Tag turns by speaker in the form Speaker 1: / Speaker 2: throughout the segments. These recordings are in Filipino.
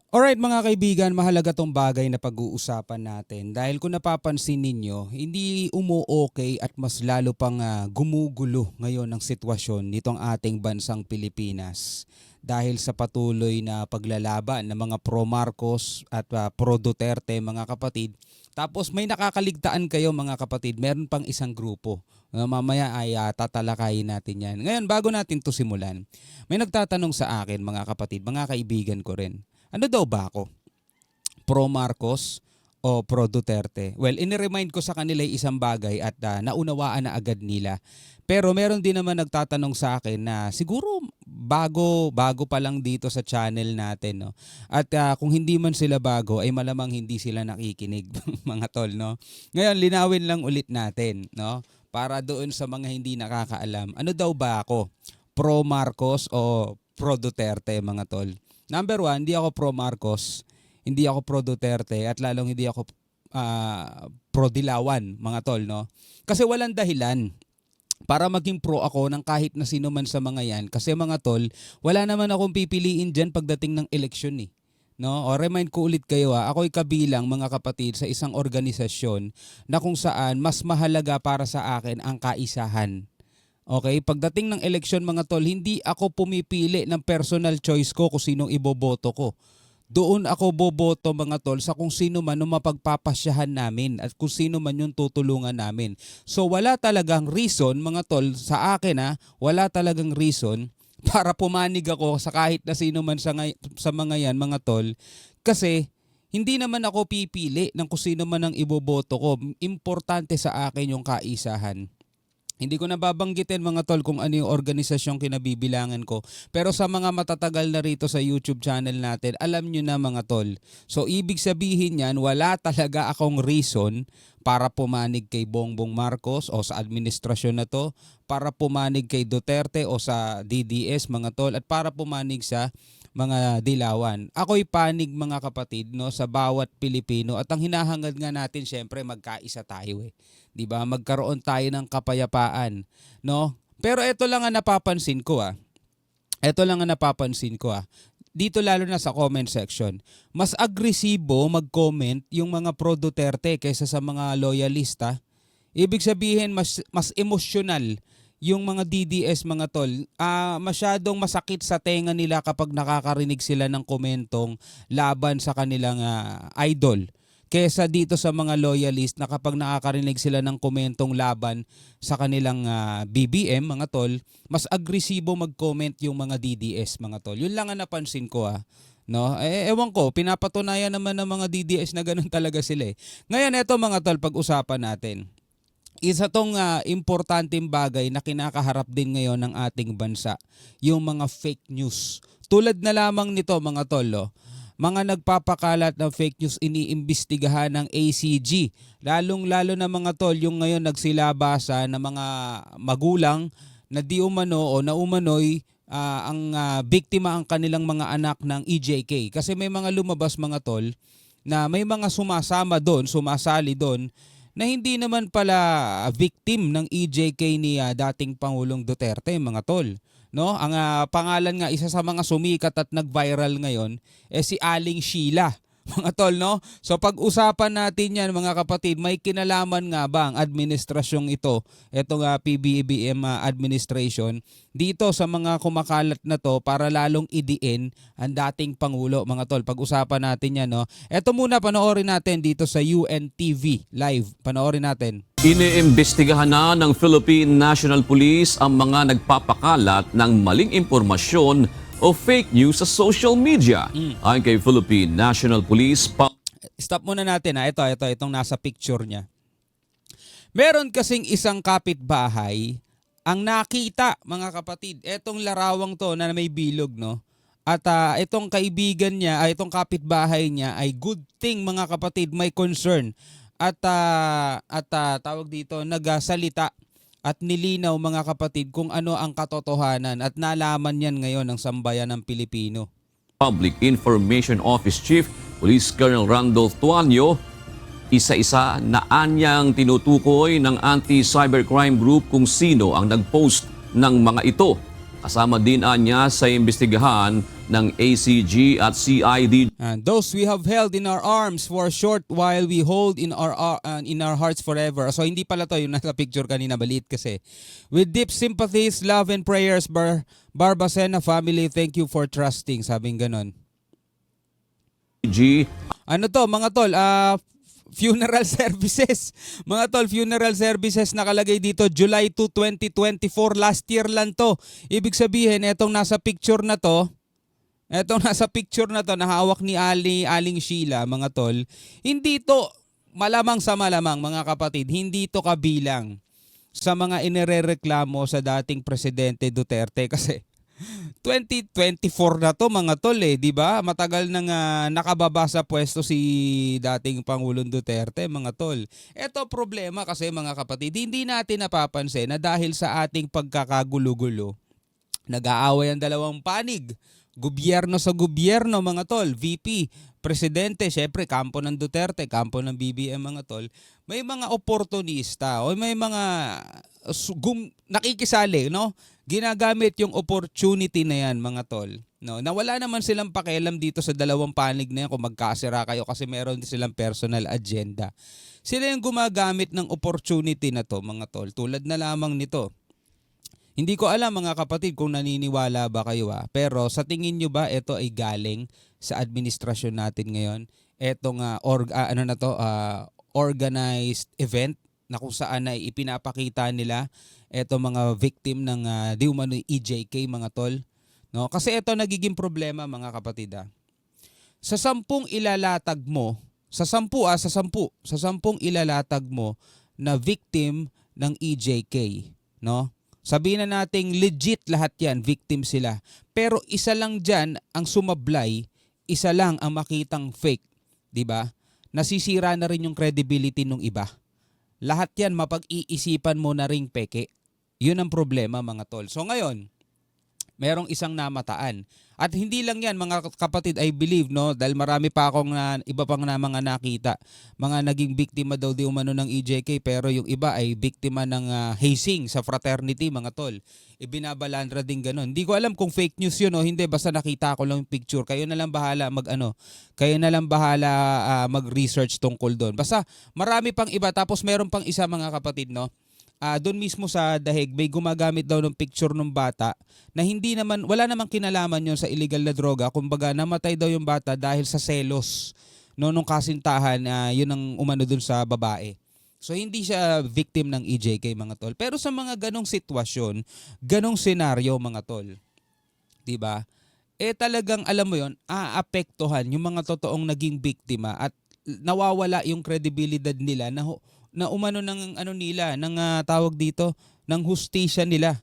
Speaker 1: Alright mga kaibigan, mahalaga tong bagay na pag-uusapan natin dahil kung napapansin ninyo, hindi umu-okay at mas lalo pang gumugulo ngayon ang sitwasyon nitong ating bansang Pilipinas dahil sa patuloy na paglalaban ng mga pro-Marcos at pro-Duterte mga kapatid. Tapos may nakakaligtaan kayo mga kapatid, meron pang isang grupo. Mamaya ay tatalakayin natin yan. Ngayon, bago natin to simulan, may nagtatanong sa akin mga kapatid, mga kaibigan ko rin. Ano daw ba ako? Pro Marcos o pro Duterte? Well, iniremind ko sa kanila yung isang bagay at naunawaan na agad nila. Pero meron din naman nagtatanong sa akin na siguro bago pa lang dito sa channel natin, no. At kung hindi man sila bago ay malamang hindi sila nakikinig mga tol, no. Ngayon linawin lang ulit natin, no, para doon sa mga hindi nakakaalam. Ano daw ba ako? Pro Marcos o pro Duterte mga tol? Number one, hindi ako pro Marcos, hindi ako pro Duterte, at lalong hindi ako pro Dilawan, mga tol, no? Kasi walang dahilan para maging pro ako ng kahit na sino man sa mga yan. Kasi mga tol, wala naman akong pipiliin dyan pagdating ng eleksyon eh. No? O remind ko ulit kayo ako'y kabilang mga kapatid sa isang organisasyon na kung saan mas mahalaga para sa akin ang kaisahan. Okay, pagdating ng eleksyon mga tol, hindi ako pumipili ng personal choice ko kung sinong iboboto ko. Doon ako boboto mga tol sa kung sino man yung mapagpapasyahan namin at kung sino man yung tutulungan namin. So wala talagang reason mga tol sa akin wala talagang reason para pumanig ako sa kahit na sino man sa mga yan mga tol. Kasi hindi naman ako pipili ng kung sino man ang iboboto ko. Importante sa akin yung kaisahan. Hindi ko nababanggitin mga tol kung ano yung organisasyong kinabibilangan ko. Pero sa mga matatagal na rito sa YouTube channel natin, alam nyo na mga tol. So ibig sabihin yan, wala talaga akong reason para pumanig kay Bongbong Marcos o sa administrasyon na to, para pumanig kay Duterte o sa DDS mga tol, at para pumanig sa mga Dilawan. Ako'y panig mga kapatid, no, sa bawat Pilipino, at ang hinahangad nga natin syempre magkaisa tayo eh. 'Di ba? Magkaroon tayo ng kapayapaan, no? Pero ito lang ang napapansin ko Dito lalo na sa comment section. Mas agresibo mag-comment yung mga pro Duterte kaysa sa mga loyalista. Ibig sabihin mas emosyonal yung mga DDS mga tol. Masyadong masakit sa tenga nila kapag nakakarinig sila ng komentong laban sa kanilang idol, kesa dito sa mga loyalist na kapag nakakarinig sila ng komentong laban sa kanilang BBM mga tol, mas agresibo mag-comment yung mga DDS mga tol. Yun lang ang napansin ko no? Ewan ko, pinapatunayan naman ng mga DDS na ganun talaga sila eh. Ngayon eto mga tol, pag-usapan natin. Isa tong importanteng bagay na kinakaharap din ngayon ng ating bansa, yung mga fake news. Tulad na lamang nito mga tol, mga nagpapakalat ng fake news iniimbestigahan ng ACG. Lalong-lalo na mga tol, yung ngayon nagsilabasa na mga magulang na di umano o na umano'y ang biktima ang kanilang mga anak ng EJK. Kasi may mga lumabas mga tol na may mga sumasali doon, na hindi naman pala victim ng EJK ni dating Pangulong Duterte mga tol. No? Ang pangalan nga, isa sa mga sumikat at nag-viral ngayon, si Aling Sheila. Mga tol, no? So pag-usapan natin yan mga kapatid, may kinalaman nga ba ang administrasyong ito, itong PBBM administration, dito sa mga kumakalat na to para lalong idiin ang dating Pangulo mga tol. Pag-usapan natin yan, no? Ito muna, panoorin natin dito sa UNTV Live. Panoorin natin.
Speaker 2: Iniimbestigahan na ng Philippine National Police ang mga nagpapakalat ng maling impormasyon o fake news sa social media. Ayon kay Philippine National Police,
Speaker 1: Stop muna natin itong nasa picture niya. Meron kasing isang kapitbahay ang nakita mga kapatid. Etong larawang to na may bilog, no? At itong kaibigan niya, itong kapitbahay niya ay good thing mga kapatid, may concern. At tawag dito, nagsalita at nilinaw mga kapatid kung ano ang katotohanan, at nalaman yan ngayon ng sambayan ng Pilipino.
Speaker 2: Public Information Office Chief Police Colonel Randolph Tuanyo, isa-isa na anyang tinutukoy ng anti-cybercrime group kung sino ang nag-post ng mga ito. Kasama din anya sa imbestigahan ng ACG at CID.
Speaker 1: And those we have held in our arms for a short while, we hold in our hearts forever. So hindi pala to yung nasa picture kanina, maliit kasi. With deep sympathies, love and prayers, Barbacena family, thank you for trusting. Sabing ganon. Ano to mga tol, funeral services. Mga tol, funeral services nakalagay dito July 2, 2024. Last year lang to. Ibig sabihin, etong nasa picture na to, na hawak ni Aling Sheila, mga tol, hindi to, malamang sa malamang mga kapatid, hindi to kabilang sa mga inirereklamo sa dating Presidente Duterte kasi 2024 na to mga tol di ba? Matagal nang nakababa sa pwesto si dating Pangulong Duterte mga tol. Ito problema kasi mga kapatid, hindi natin napapansin na dahil sa ating pagkakagulo-gulo, nag-aaway ang dalawang panig. Gobyerno sa gobyerno mga tol, VP, Presidente, syempre kampo ng Duterte, kampo ng BBM mga tol. May mga oportunista o may mga nakikisali, no? Ginagamit yung opportunity na yan mga tol. No, na wala naman silang pakialam dito sa dalawang panig na yan kung magkasira kayo kasi meron din silang personal agenda. Sila yung gumagamit ng opportunity na to mga tol. Tulad na lamang nito. Hindi ko alam mga kapatid kung naniniwala ba kayo pero sa tingin nyo ba ito ay galing sa administrasyon natin ngayon? Etong organized event na kung saan ay ipinapakita nila eto mga victim ng di umano'y EJK mga tol. No? Kasi ito nagiging problema mga kapatid. Sa 10 ilalatag mo, sa 10 ilalatag mo na victim ng EJK, no? Sabihin na nating legit lahat yan, victim sila. Pero isa lang dyan ang sumablay, isa lang ang makitang fake, di ba? Nasisira na rin yung credibility ng iba. Lahat yan mapag-iisipan mo na ring peke. Yun ang problema mga tol. So ngayon, merong isang namataan. At hindi lang yan mga kapatid, I believe, no, dahil marami pa akong iba pang na mga nakita. Mga naging biktima daw di umano ng EJK pero yung iba ay biktima ng hazing sa fraternity mga tol. Ibinabalandra din ganun. Hindi ko alam kung fake news yun o hindi, basta nakita ko lang yung picture. Kayo na lang bahala mag-research tungkol doon. Basta marami pang iba tapos meron pang isa mga kapatid, no. Doon mismo sa dahig may gumagamit daw ng picture ng bata na wala namang kinalaman yon sa illegal na droga. Kumbaga namatay daw yung bata dahil sa selos nung kasintahan, yun ang umano dun sa babae. So hindi siya victim ng EJK mga tol. Pero sa mga ganong sitwasyon, ganong senaryo mga tol, 'di ba? Talagang alam mo yon, aapektuhan yung mga totoong naging biktima at nawawala yung kredibilidad nila na umano ng tawag dito, ng hustisya nila.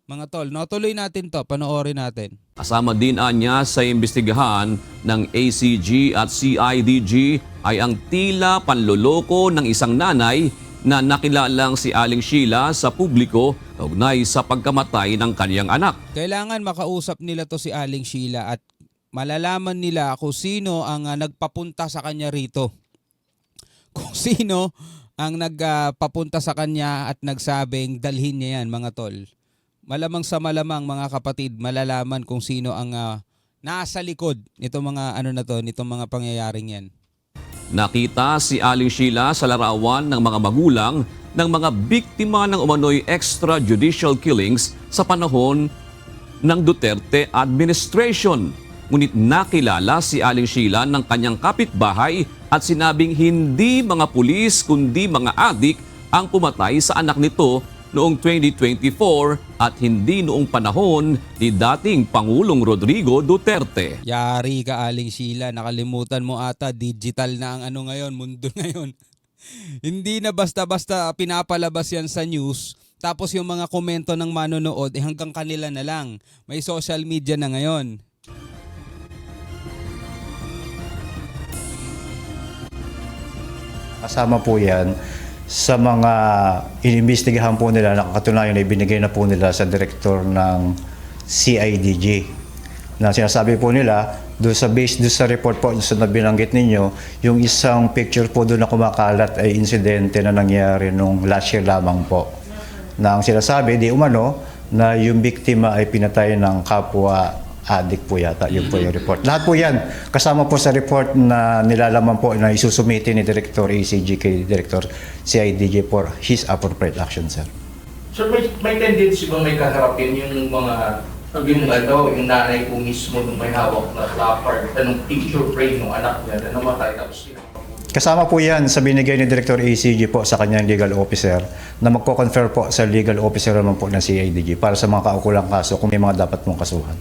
Speaker 1: Mga tol, no, tuloy natin to, panoorin natin.
Speaker 2: Kasama din anya sa imbestigahan ng ACG at CIDG ay ang tila panloloko ng isang nanay na nakilalang si Aling Sheila sa publiko kaugnay sa pagkamatay ng kaniyang anak.
Speaker 1: Kailangan makausap nila to si Aling Sheila at malalaman nila kung sino ang nagpapunta sa kanya rito. Kung sino ang nagpapunta sa kanya at nagsabing dalhin niya yan mga tol. Malamang sa malamang mga kapatid, malalaman kung sino ang nasa likod nitong mga pangyayaring yan.
Speaker 2: Nakita si Aling Sheila sa larawan ng mga magulang ng mga biktima ng umano'y extrajudicial killings sa panahon ng Duterte administration. Ngunit nakilala si Aling Sheila ng kanyang kapitbahay at sinabing hindi mga pulis kundi mga adik ang pumatay sa anak nito noong 2024 at hindi noong panahon ni dating Pangulong Rodrigo Duterte.
Speaker 1: Yari ka Aling Sheila, nakalimutan mo ata digital na ang mundo ngayon. Hindi na basta-basta pinapalabas yan sa news tapos yung mga komento ng manonood hanggang kanila na lang. May social media na ngayon.
Speaker 3: Kasama po yan sa mga inimbestigahan po nila, nakakatunayan na ibinigay na po nila sa direktor ng CIDG. Na sinasabi po nila, doon sa report po sa binanggit ninyo, yung isang picture po doon na kumakalat ay insidente na nangyari nung last year lamang po. Na ang sinasabi, di umano, na yung biktima ay pinatay ng kapwa adik po yata. Yun po yung report. Lahat po yan kasama po sa report na nilalaman po na isusumite ni Director ACG kay Director CIDG for his appropriate action, sir.
Speaker 4: Sir, may tendency ba may kaharapin yung mga yung nanay ko mismo nung may hawak na placard, anong picture frame ng anak niya na namatay tapos
Speaker 3: Kasama po yan sa binigay ni Director ACG po sa kanyang legal officer na magko-confer po sa legal officer naman po ng CIDG para sa mga kaukulang kaso kung may mga dapat mong kasuhan.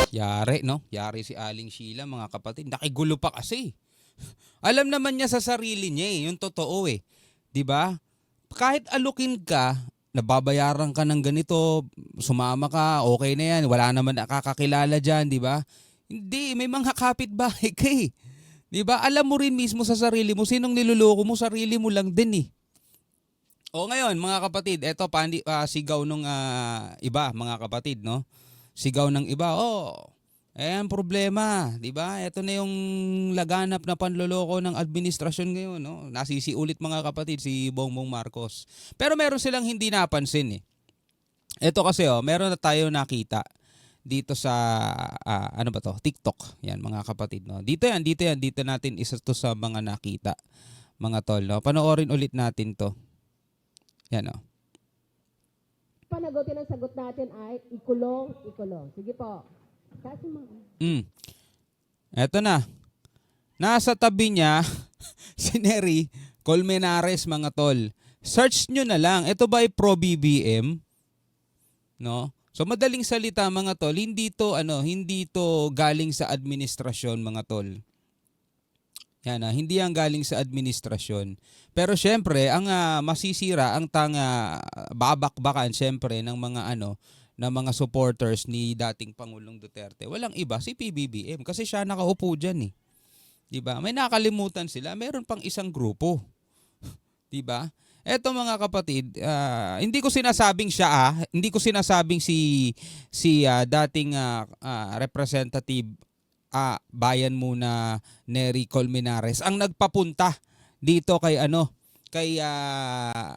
Speaker 1: Yari, no? Yari si Aling Sheila, mga kapatid. Nakigulo pa kasi. Alam naman niya sa sarili niya yung totoo 'Di ba? Kahit alukin ka, nababayaran ka ng ganito, sumama ka, okay na yan, wala naman nakakakilala diyan, 'di ba? Hindi, may mga kapitbahay ka 'Di ba? Alam mo rin mismo sa sarili mo sinong niloloko mo, sarili mo lang din O ngayon, mga kapatid, eto sigaw nung iba, mga kapatid, no? Sigaw ng iba, ang problema, 'di ba? Ito na yung laganap na panloloko ng administrasyon ngayon, no? Nasisiulit, mga kapatid, si Bongbong Marcos. Pero meron silang hindi napansin Ito kasi meron na tayo nakita dito sa TikTok. Yan, mga kapatid, no. Dito natin isa to sa mga nakita, mga tol, no. Panoorin ulit natin 'to. Yan,
Speaker 5: Panagutin ang sagot natin ay ikulong. Sige po. Kasi
Speaker 1: Eto na. Nasa tabi niya si Nery Colmenares, mga tol. Search nyo na lang. Ito ba ay pro-BBM? No? So madaling salita, mga tol, hindi to galing sa administrasyon, mga tol. Yan, hindi ang galing sa administrasyon. Pero syempre, ang masisira, ang babakbakan syempre ng mga ng mga supporters ni dating Pangulong Duterte. Walang iba, si PBBM, kasi siya nakaupo diyan 'Di ba? May nakalimutan sila, meron pang isang grupo. 'Di ba? Eto, mga kapatid, hindi ko sinasabing siya hindi ko sinasabing si dating representative bayan muna Nery Colmenares ang nagpapunta dito kay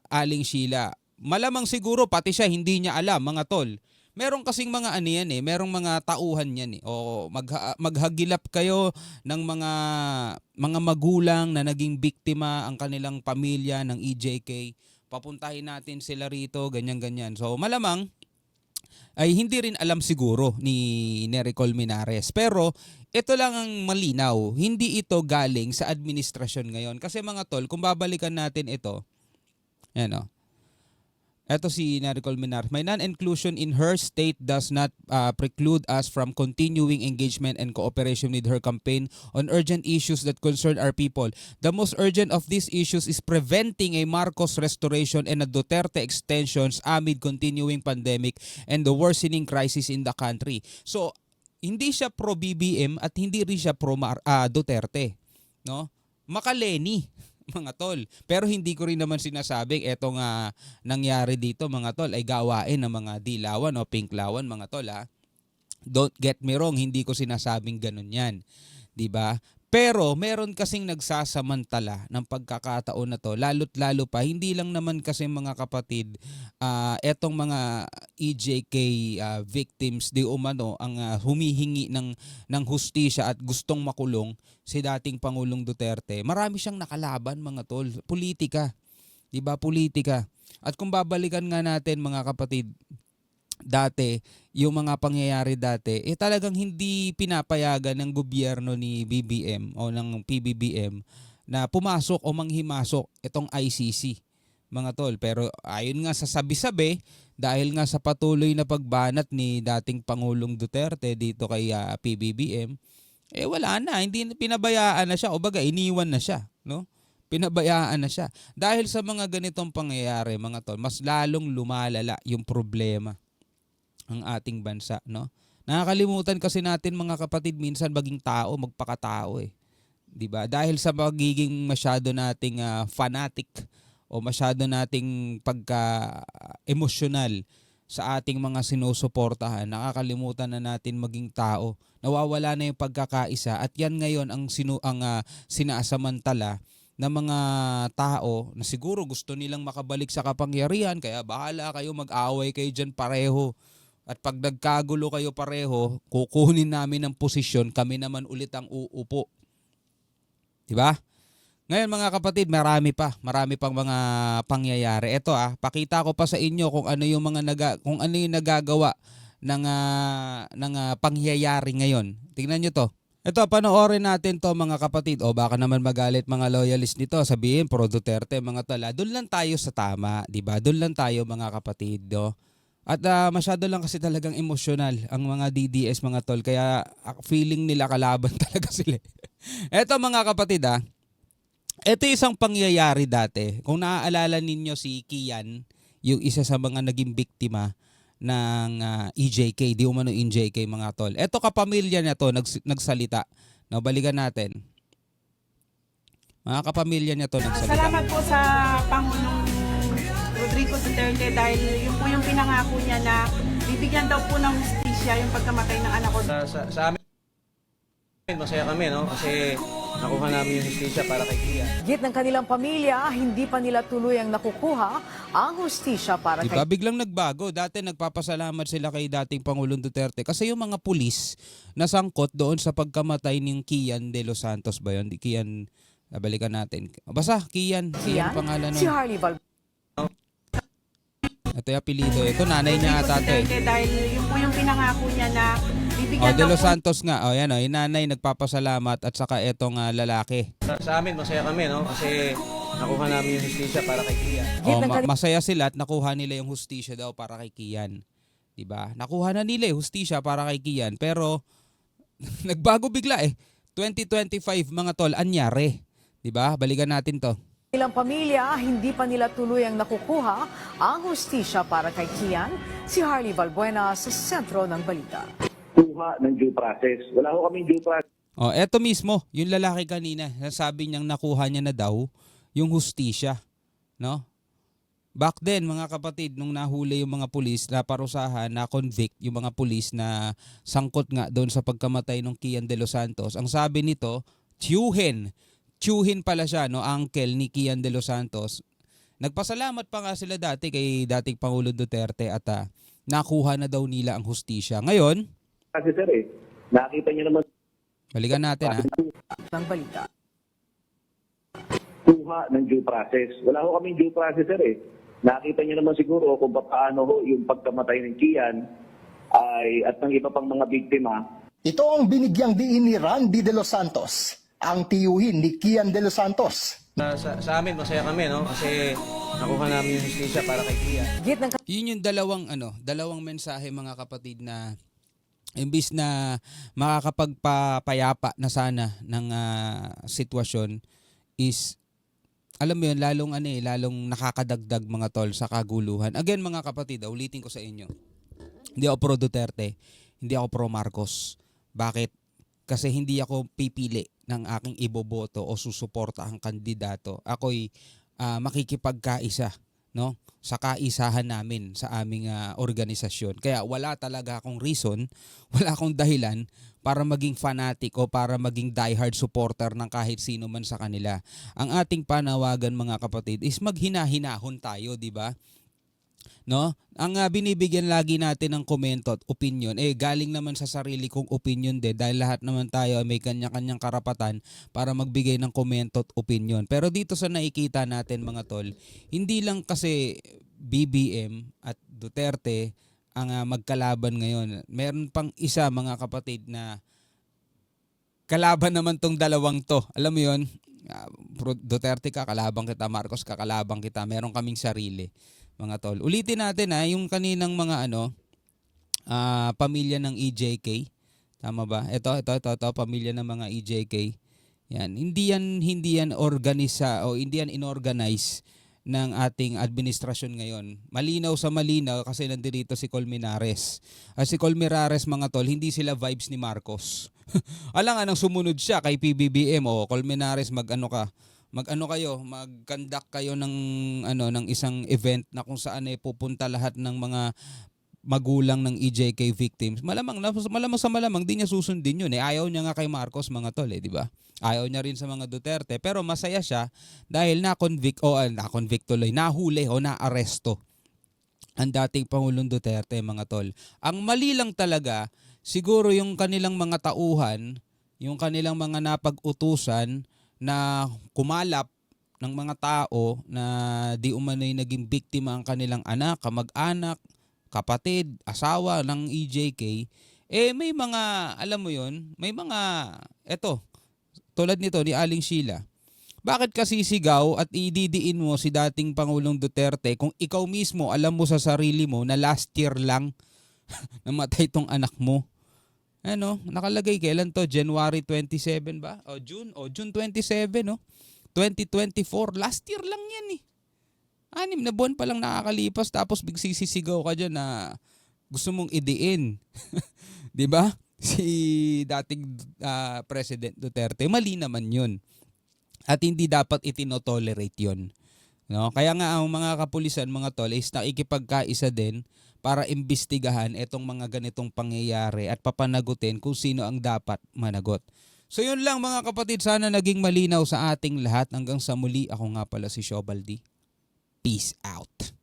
Speaker 1: Aling Sheila. Malamang siguro pati siya hindi niya alam, mga tol. Meron kasing mga merong mga tauhan yan O maghagilap kayo ng mga magulang na naging biktima ang kanilang pamilya ng EJK. Papuntahin natin sila rito, ganyan-ganyan. So malamang ay hindi rin alam siguro ni Nery Colmenares. Pero ito lang ang malinaw, hindi ito galing sa administrasyon ngayon. Kasi, mga tol, kung babalikan natin ito, Ito si Nery Colmenares. My non-inclusion in her state does not preclude us from continuing engagement and cooperation with her campaign on urgent issues that concern our people. The most urgent of these issues is preventing a Marcos restoration and a Duterte extensions amid continuing pandemic and the worsening crisis in the country. So, hindi siya pro-BBM at hindi rin siya pro-Duterte. No? Makaleni, mga tol. Pero hindi ko rin naman sinasabing etong nangyari dito, mga tol, ay gawain ng mga dilawan o pinklawan, mga tol. Don't get me wrong, hindi ko sinasabing ganun yan. 'Di ba? Pero meron kasing nagsasamantala ng pagkakataon na to, lalo't lalo pa, hindi lang naman kasi, mga kapatid, etong mga EJK victims di umano ang humihingi ng hustisya at gustong makulong si dating Pangulong Duterte. Marami siyang nakalaban, mga tol. Politika. 'Di ba? Politika. At kung babalikan nga natin, mga kapatid, dati, yung mga pangyayari dati, talagang hindi pinapayagan ng gobyerno ni BBM o ng PBBM na pumasok o manghimasok itong ICC, mga tol. Pero ayon nga sa sabi-sabi, dahil nga sa patuloy na pagbanat ni dating Pangulong Duterte dito kay PBBM, wala na, hindi pinabayaan na siya, o baga iniwan na siya, no? Pinabayaan na siya. Dahil sa mga ganitong pangyayari, mga tol, mas lalong lumalala yung problema ang ating bansa, no? Nakakalimutan kasi natin, mga kapatid, minsan maging tao, magpakatao 'Di ba? Dahil sa magiging masyado nating fanatic o masyado nating pagka-emosyonal sa ating mga sinusuportahan, nakakalimutan na natin maging tao. Nawawala na yung pagkakaisa, at yan ngayon ang sinasamantala ng mga tao na siguro gusto nilang makabalik sa kapangyarihan, kaya bahala kayo, mag-away kayo dyan pareho. At pag nagkagulo kayo pareho, kukunin namin ang posisyon, kami naman ulit ang uupo. Diba? Ngayon mga kapatid, marami pang mga pangyayari. Ito pakita ko pa sa inyo kung ano yung kung ano yung nagagawa ng pangyayari ngayon. Tingnan nyo to. Ito, panoorin natin to mga kapatid. O baka naman magalit mga loyalist nito. Sabihin, pro Duterte, mga tala. Doon lang tayo sa tama, di ba? Doon lang tayo mga kapatid. No? At masyado lang kasi talagang emosyonal ang mga DDS mga tol. Kaya feeling nila kalaban talaga sila. Ito mga kapatid ito isang pangyayari dati. Kung naaalala ninyo si Kian, yung isa sa mga naging biktima ng EJK, di umano EJK mga tol. Ito kapamilya niya to nagsalita. No, balikan natin. Mga kapamilya niya to nagsalita.
Speaker 6: Salamat po sa Pangulong Rodrigo Duterte dahil yun po yung pinangako niya na bibigyan daw po ng hustisya yung pagkamatay ng anak ko.
Speaker 7: Sa amin, masaya kami, no? Kasi nakuha namin yung hustisya para kay Kia.
Speaker 8: Git ng kanilang pamilya, hindi pa nila tuluyang nakukuha ang hustisya para
Speaker 1: Diba?
Speaker 8: kay
Speaker 1: Biglang nagbago. Dati nagpapasalamat sila kay dating Pangulong Duterte kasi yung mga pulis nasangkot doon sa pagkamatay ng Kian de los Santos ba yun? Kian, balikan natin. Basta, Kian. Kian pangalan
Speaker 8: si
Speaker 1: nun.
Speaker 8: Harley Val.
Speaker 1: Ito yung apelido. Ito nanay niya ata ito
Speaker 6: Duterte dahil yun po yung pinangako niya na bibigyan
Speaker 1: De
Speaker 6: daw
Speaker 1: los
Speaker 6: po
Speaker 1: Santos nga. Yan yung nanay nagpapasalamat at saka etong lalaki.
Speaker 7: Sa amin, masaya kami, no? Kasi nakuha namin yung hustisya para kay Kia.
Speaker 1: Masaya sila at nakuha nila yung hustisya daw para kay Kian. Diba? Nakuha na nila yung hustisya para kay Kian. Pero nagbago bigla 2025 mga tol, anyari. Diba? Balikan natin to.
Speaker 8: Ilang pamilya, hindi pa nila tuluyang nakukuha ang hustisya para kay Kian. Si Harley Valbuena sa sentro ng balita.
Speaker 9: Kuha ng due process. Wala ho kaming due process.
Speaker 1: Eto mismo, yung lalaki kanina, nasabi niyang nakuha niya na daw yung hustisya, no? Back then, mga kapatid, nung nahuli yung mga pulis, naparusahan, na-convict yung mga pulis na sangkot nga doon sa pagkamatay ng Kian de los Santos. Ang sabi nito, tiyuhin pala siya, no, uncle ni Kian de los Santos. Nagpasalamat pa nga sila dati kay dating Pangulo Duterte at nakuha na daw nila ang hustisya. Ngayon,
Speaker 9: Kasi sir nakita niyo naman
Speaker 1: balikan natin
Speaker 8: Ng balita.
Speaker 9: kuha ng due process. Wala ho kaming due process sir Nakita niyo naman siguro kung paano ho yung pagkamatay ng Kian at ng iba pang mga biktima.
Speaker 10: Ito ang binigyang diin ni Randy de los Santos, ang tiyuhin ni Kian de los Santos.
Speaker 7: Sa amin, masaya kami, no? Kasi nakuha namin yung hustisya para kay Kia.
Speaker 8: Git ng
Speaker 1: yun yung dalawang mensahe mga kapatid na imbis na makakapagpapayapa na sana ng sitwasyon is alam mo yun lalong nakakadagdag mga tol sa kaguluhan. Again mga kapatid, ulitin ko sa inyo. Hindi ako pro Duterte, hindi ako pro Marcos. Bakit? Kasi hindi ako pipili ng aking iboboto o susuporta ang kandidato. Ako'y makikipagkaisa, no, sa kaisahan namin sa aming organisasyon. Kaya wala talaga akong reason, wala akong dahilan para maging fanatic o para maging diehard supporter ng kahit sino man sa kanila. Ang ating panawagan mga kapatid is maghina-hinahon tayo, di ba? No? Ang binibigyan lagi natin ng komento at opinion, galing naman sa sarili kong opinion din dahil lahat naman tayo may kanya-kanyang karapatan para magbigay ng komento at opinion. Pero dito sa nakikita natin mga tol, hindi lang kasi BBM at Duterte ang magkalaban ngayon. Meron pang isa mga kapatid na kalaban naman tong dalawang to. Alam mo yun, Duterte ka, kalabang kita, Marcos ka, kalabang kita. Meron kaming sarili. Mga tol. Ulitin natin yung kaninang mga pamilya ng EJK. Tama ba? Ito, pamilya ng mga EJK. Yan. Hindi yan organisa o hindi yan inorganize ng ating administrasyon ngayon. Malinaw sa malinaw kasi nandito si Colmenares. Si Colmenares mga tol, hindi sila vibes ni Marcos. Alang anong sumunod siya kay PBBM o Colmenares mag-conduct kayo ng ng isang event na kung saan pupunta lahat ng mga magulang ng EJK victims, malamang sa malamang di niya susundin yun. Ayaw niya nga kay Marcos, mga tol, di ba? Ayaw niya rin sa mga Duterte, pero masaya siya dahil nahuli o naaresto ang dating Pangulong Duterte, mga tol. Ang mali lang talaga, siguro yung kanilang mga tauhan, yung kanilang mga napag-utusan na kumalap ng mga tao na di umano'y naging biktima ang kanilang anak, kamag-anak, kapatid, asawa ng EJK, may mga, alam mo yon, may mga, tulad nito ni Aling Sheila. Bakit kasi sigaw at ididiin mo si dating Pangulong Duterte kung ikaw mismo alam mo sa sarili mo na last year lang namatay tong anak mo? Nakalagay kailan to? January 27 ba? O June 27, no? 2024. Last year lang yan eh. 6 na buwan pa lang nakakalipas tapos bigsisisigaw ka dyan na gusto mong idiin. 'Di ba? Si dating President Duterte, mali naman 'yun. At hindi dapat itinotolerate 'yun. No? Kaya nga ang mga kapulisan, mga tol, is nakikipagkaisa din para imbestigahan itong mga ganitong pangyayari at papanagutin kung sino ang dapat managot. So yun lang mga kapatid, sana naging malinaw sa ating lahat. Hanggang sa muli, ako nga pala si Shobaldi. Peace out.